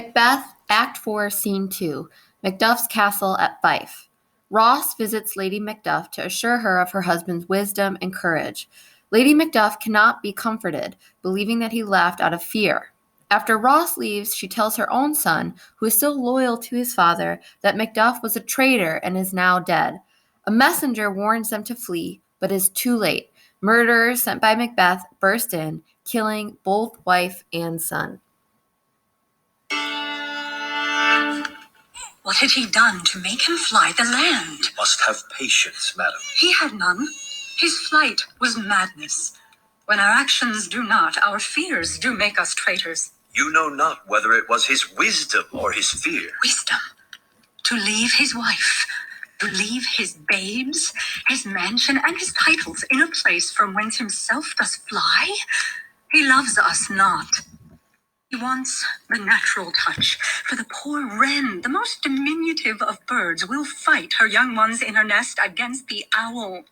Macbeth, Act 4, Scene 2, Macduff's Castle at Fife. Ross visits Lady Macduff to assure her of her husband's wisdom and courage. Lady Macduff cannot be comforted, believing that he left out of fear. After Ross leaves, she tells her own son, who is still loyal to his father, that Macduff was a traitor and is now dead. A messenger warns them to flee, but is too late. Murderers sent by Macbeth burst in, killing both wife and son. What had he done to make him fly the land? You must have patience, madam. He had none. His flight was madness. When our actions do not, our fears do make us traitors. You know not whether it was his wisdom or his fear. Wisdom. To leave his wife, to leave his babes, his mansion, and his titles in a place from whence himself does fly? He loves us not. He wants the natural touch, for the poor wren, the most diminutive of birds, will fight her young ones in her nest against the owl.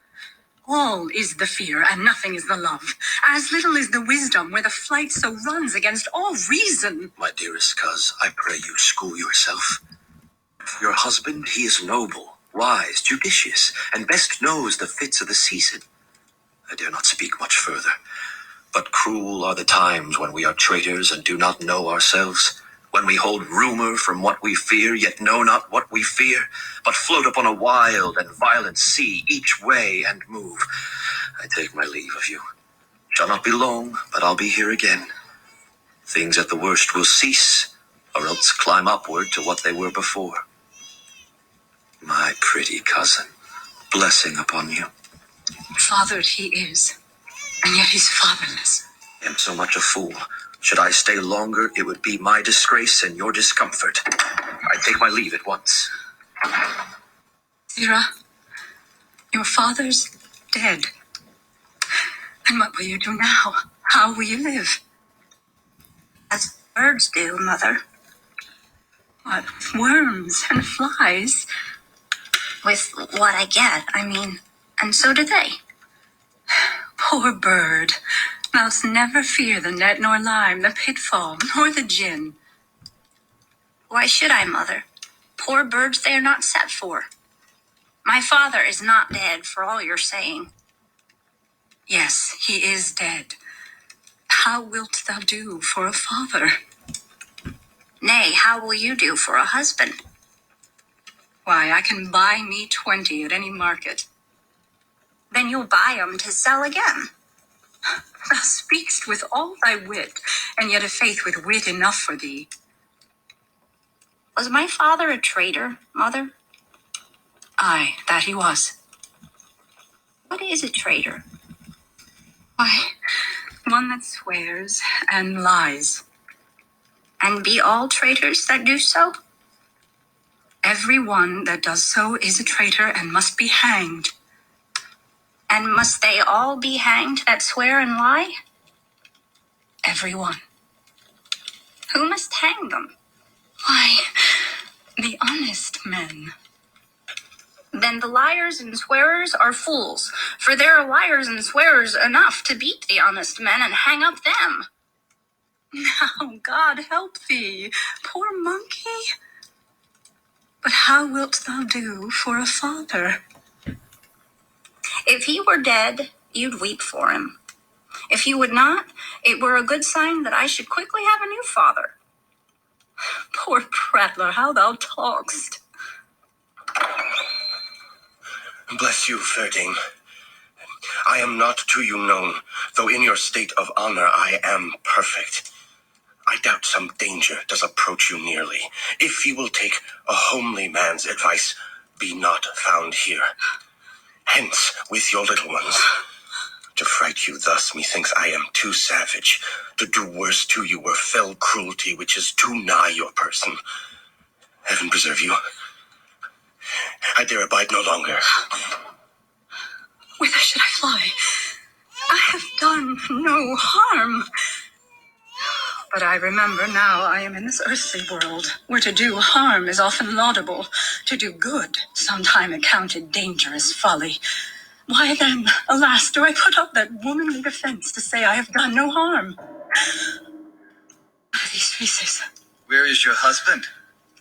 All is the fear, and nothing is the love. As little is the wisdom, where the flight so runs against all reason. My dearest coz, I pray you school yourself. Your husband, he is noble, wise, judicious, and best knows the fits of the season. I dare not speak much further. But cruel are the times when we are traitors and do not know ourselves, when we hold rumor from what we fear, yet know not what we fear, but float upon a wild and violent sea, each way and move. I take my leave of you. Shall not be long, but I'll be here again. Things at the worst will cease, or else climb upward to what they were before. My pretty cousin, blessing upon you. Fathered he is, and yet he's fatherless. I am so much a fool. Should I stay longer, it would be my disgrace and your discomfort. I take my leave at once. Zira, your father's dead. And what will you do now? How will you live? As birds do, Mother. What, worms and flies? With what I get, and so do they. Poor bird. Mouths never fear the net nor lime, the pitfall, nor the gin. Why should I, Mother? Poor birds they are not set for. My father is not dead, for all you're saying. Yes, he is dead. How wilt thou do for a father? Nay, how will you do for a husband? Why, I can buy me 20 at any market. Then you'll buy 'em to sell again. Thou speak'st with all thy wit, and yet a faith with wit enough for thee. Was my father a traitor, Mother? Aye, that he was. What is a traitor? Why, one that swears and lies. And be all traitors that do so? Every one that does so is a traitor and must be hanged. And must they all be hanged that swear and lie? Every one. Who must hang them? Why, the honest men. Then the liars and swearers are fools, for there are liars and swearers enough to beat the honest men and hang up them. Now, God help thee, poor monkey. But how wilt thou do for a father? If he were dead, you'd weep for him. If you would not, it were a good sign that I should quickly have a new father. Poor prattler, how thou talk'st. Bless you, fair dame. I am not to you known, though in your state of honor I am perfect. I doubt some danger does approach you nearly. If you will take a homely man's advice, be not found here. Hence with your little ones. To fright you thus, methinks I am too savage. To do worse to you were fell cruelty, which is too nigh your person. Heaven preserve you. I dare abide no longer. Whither should I fly? I have done no harm. But I remember now I am in this earthly world, where to do harm is often laudable, to do good sometime accounted dangerous folly. Why then, alas, do I put up that womanly defense to say I have done no harm? What are these faces? Where is your husband?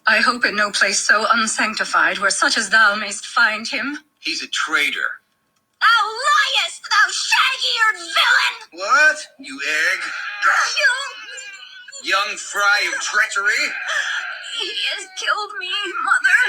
I hope in no place so unsanctified where such as thou mayst find him. He's a traitor. Thou liest, thou shag-eared villain! What? You egg? You... Young fry of treachery? He has killed me, mother.